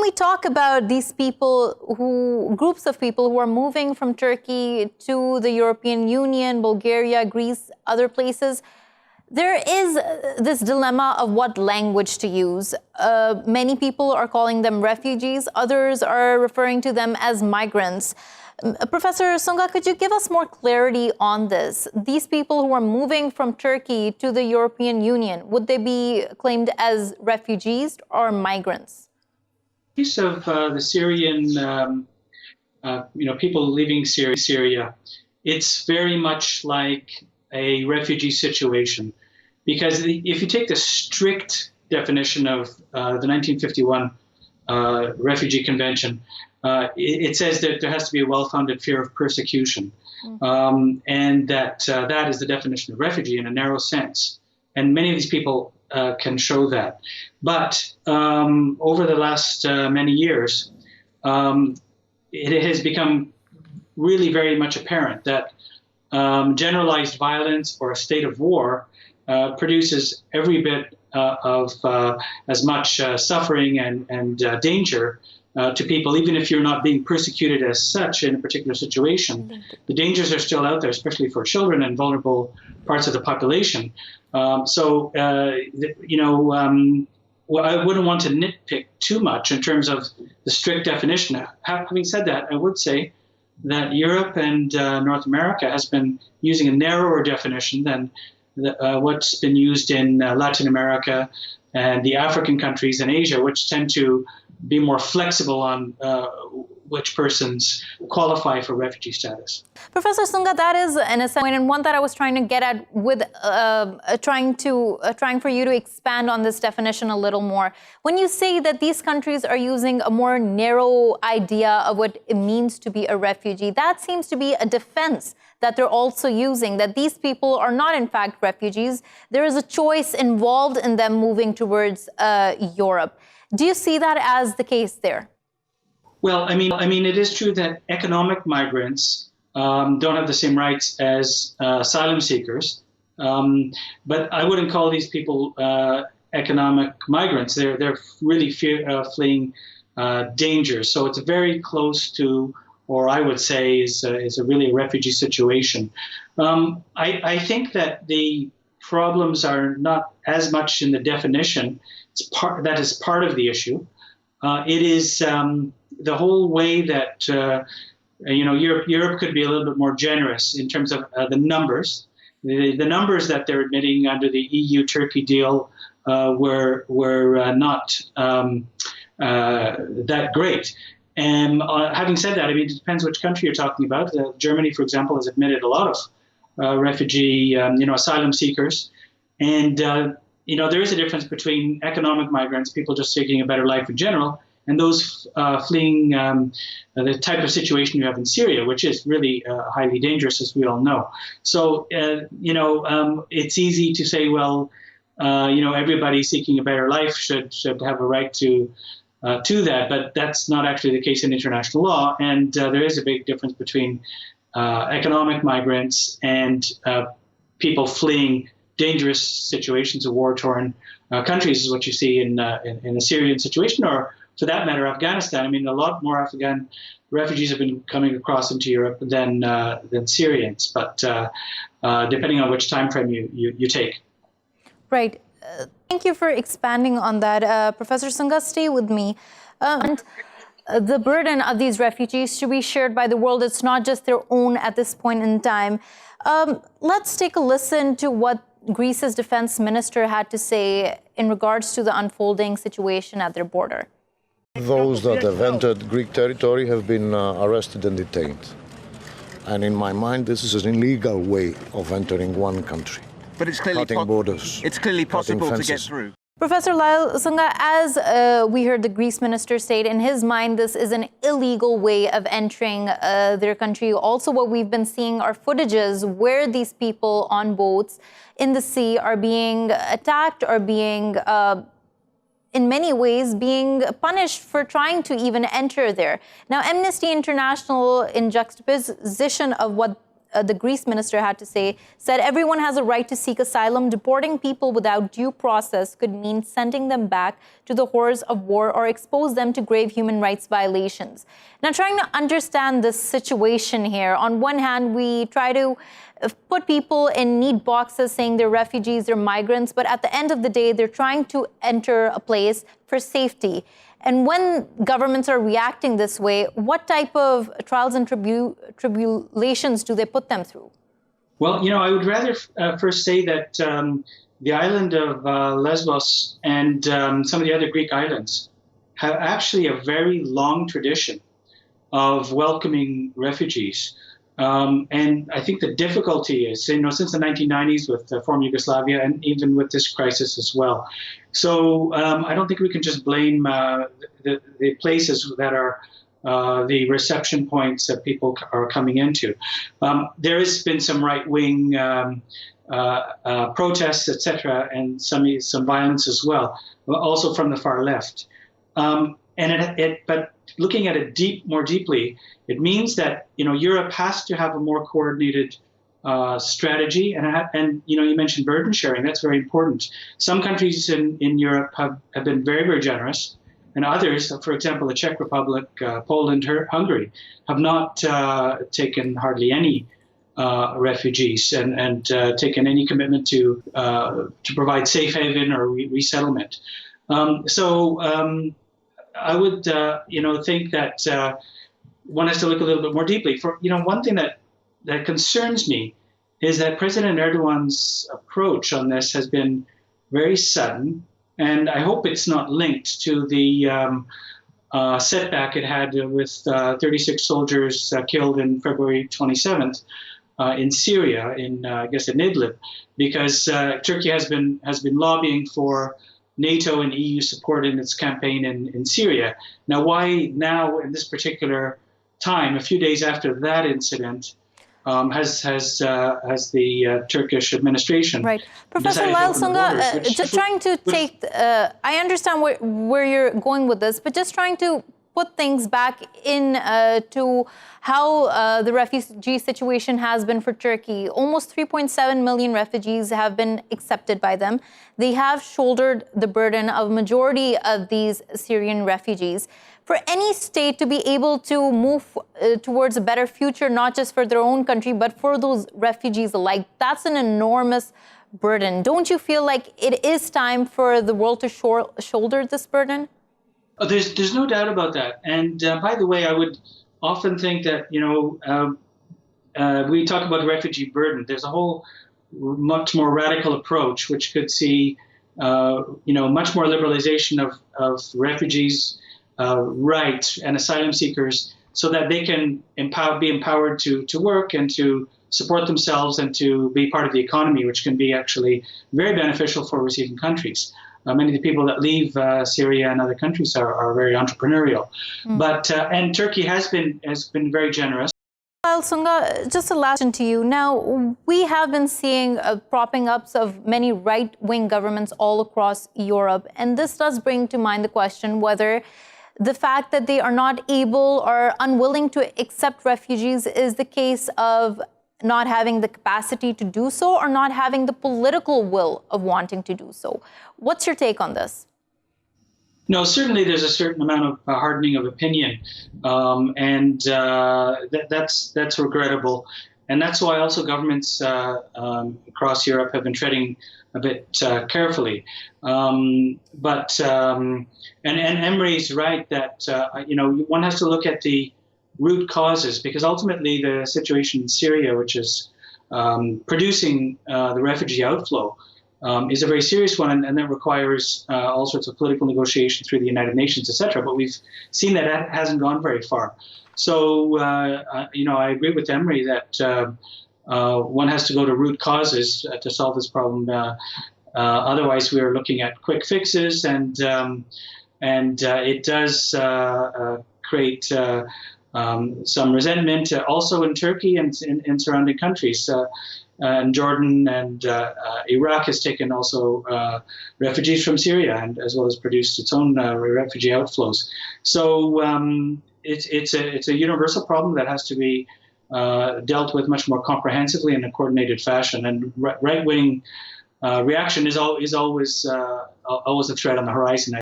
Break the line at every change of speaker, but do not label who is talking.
we talk about these people groups of people who are moving from Turkey to the European Union, Bulgaria, Greece, other places, there is this dilemma of what language to use. Many people are calling them refugees. Others are referring to them as migrants. Professor Sunga, could you give us more clarity on this? These people who are moving from Turkey to the European Union, would they be claimed as refugees or migrants?
In case of the Syrian, people leaving Syria, it's very much like a refugee situation. Because if you take the strict definition of the 1951 Refugee Convention, it says that there has to be a well-founded fear of persecution, and that is the definition of refugee in a narrow sense. And many of these people can show that. But over the last many years, it has become really very much apparent that generalized violence or a state of war produces every bit of as much suffering and danger to people, even if you're not being persecuted as such in a particular situation. The dangers are still out there, especially for children and vulnerable parts of the population. I wouldn't want to nitpick too much in terms of the strict definition. Having said that, I would say that Europe and North America has been using a narrower definition than what's been used in Latin America and the African countries and Asia, which tend to be more flexible on which persons qualify for refugee status.
Professor Sunga, that is an assignment, and one that I was trying to get at with trying for you to expand on this definition a little more. When you say that these countries are using a more narrow idea of what it means to be a refugee, that seems to be a defense that they're also using, that these people are not in fact refugees. There is a choice involved in them moving towards Europe. Do you see that as the case there?
Well, I mean, it is true that economic migrants don't have the same rights as asylum seekers, but I wouldn't call these people economic migrants. They're really fleeing danger. So it's very close to, or I would say, is a really refugee situation. I think that the problems are not as much in the definition. That is part of the issue. It is the whole way that Europe could be a little bit more generous in terms of the numbers. The numbers that they're admitting under the EU-Turkey deal were not that great. And having said that, I mean, it depends which country you're talking about. Germany, for example, has admitted a lot of refugee, asylum seekers, and there is a difference between economic migrants, people just seeking a better life in general, and those fleeing the type of situation you have in Syria, which is really highly dangerous, as we all know. So, it's easy to say, well, everybody seeking a better life should have a right to that, but that's not actually the case in international law. And there is a big difference between economic migrants and people fleeing dangerous situations of war-torn countries, is what you see in the Syrian situation, or for that matter, Afghanistan. I mean, a lot more Afghan refugees have been coming across into Europe than Syrians, but depending on which time frame you take.
Right. Thank you for expanding on that. Professor Sunga, stay with me. The burden of these refugees should be shared by the world. It's not just their own at this point in time. Let's take a listen to what Greece's defense minister had to say in regards to the unfolding situation at their border.
Those that have entered Greek territory have been arrested and detained. And in my mind, this is an illegal way of entering one country.
But it's clearly
borders.
It's clearly possible to get through.
Professor Lyal Sunga, as we heard the Greece minister state, in his mind, this is an illegal way of entering their country. Also, what we've been seeing are footages where these people on boats in the sea are being attacked or being, in many ways, being punished for trying to even enter there. Now, Amnesty International, in juxtaposition of what the Greece minister had to say, said everyone has a right to seek asylum. Deporting people without due process could mean sending them back to the horrors of war or expose them to grave human rights violations. Now, trying to understand this situation here, on one hand, we try to put people in neat boxes saying they're refugees, they're migrants, but at the end of the day, they're trying to enter a place for safety. And when governments are reacting this way, what type of trials and tribulations do they put them through?
Well, I would rather first say that the island of Lesbos and some of the other Greek islands have actually a very long tradition of welcoming refugees. And I think the difficulty is, since the 1990s with former Yugoslavia and even with this crisis as well. So I don't think we can just blame the places that are the reception points that people are coming into. There has been some right-wing protests, etc., and some violence as well, also from the far left. But looking at it more deeply, it means that Europe has to have a more coordinated strategy, and you mentioned burden sharing. That's very important. Some countries in Europe have been very, very generous, and others, for example, the Czech Republic, Poland, Hungary, have not taken hardly any refugees and taken any commitment to provide safe haven or resettlement. I would, think that one has to look a little bit more deeply. One thing that concerns me is that President Erdogan's approach on this has been very sudden, and I hope it's not linked to the setback it had with 36 soldiers killed in February 27th in Syria, in Idlib, because Turkey has been lobbying for NATO and EU support in its campaign in Syria. Now, why now in this particular time, a few days after that incident, has the Turkish administration?
Right, Professor Lyal Sunga, just trying to take. I understand where you're going with this, but just trying to put things back in to how the refugee situation has been for Turkey. Almost 3.7 million refugees have been accepted by them. They have shouldered the burden of majority of these Syrian refugees. For any state to be able to move towards a better future, not just for their own country, but for those refugees alike, that's an enormous burden. Don't you feel like it is time for the world to shoulder this burden?
Oh, there's no doubt about that. And by the way, I would often think that, we talk about refugee burden. There's a whole much more radical approach, which could see, much more liberalization of refugees' rights and asylum seekers so that they can be empowered to work and to support themselves and to be part of the economy, which can be actually very beneficial for receiving countries. Many of the people that leave Syria and other countries are very entrepreneurial. But and Turkey has been very generous.
Well, Sunga, just a last question to you. Now, we have been seeing propping ups of many right-wing governments all across Europe. And this does bring to mind the question whether the fact that they are not able or unwilling to accept refugees is the case of not having the capacity to do so or not having the political will of wanting to do so. What's your take on this?
No, certainly there's a certain amount of hardening of opinion, and that's regrettable. And that's why also governments across Europe have been treading a bit carefully. But Emre's right that one has to look at the root causes, because ultimately the situation in Syria, which is producing the refugee outflow, is a very serious one, and that requires all sorts of political negotiation through the United Nations, etc. But we've seen that hasn't gone very far. So, I agree with Emre that one has to go to root causes to solve this problem. Otherwise, we are looking at quick fixes, and it does create some resentment also in Turkey and in surrounding countries. And Jordan and Iraq has taken also refugees from Syria, and as well as produced its own refugee outflows. So it's a universal problem that has to be dealt with much more comprehensively in a coordinated fashion. And right-wing reaction is always a threat on the horizon.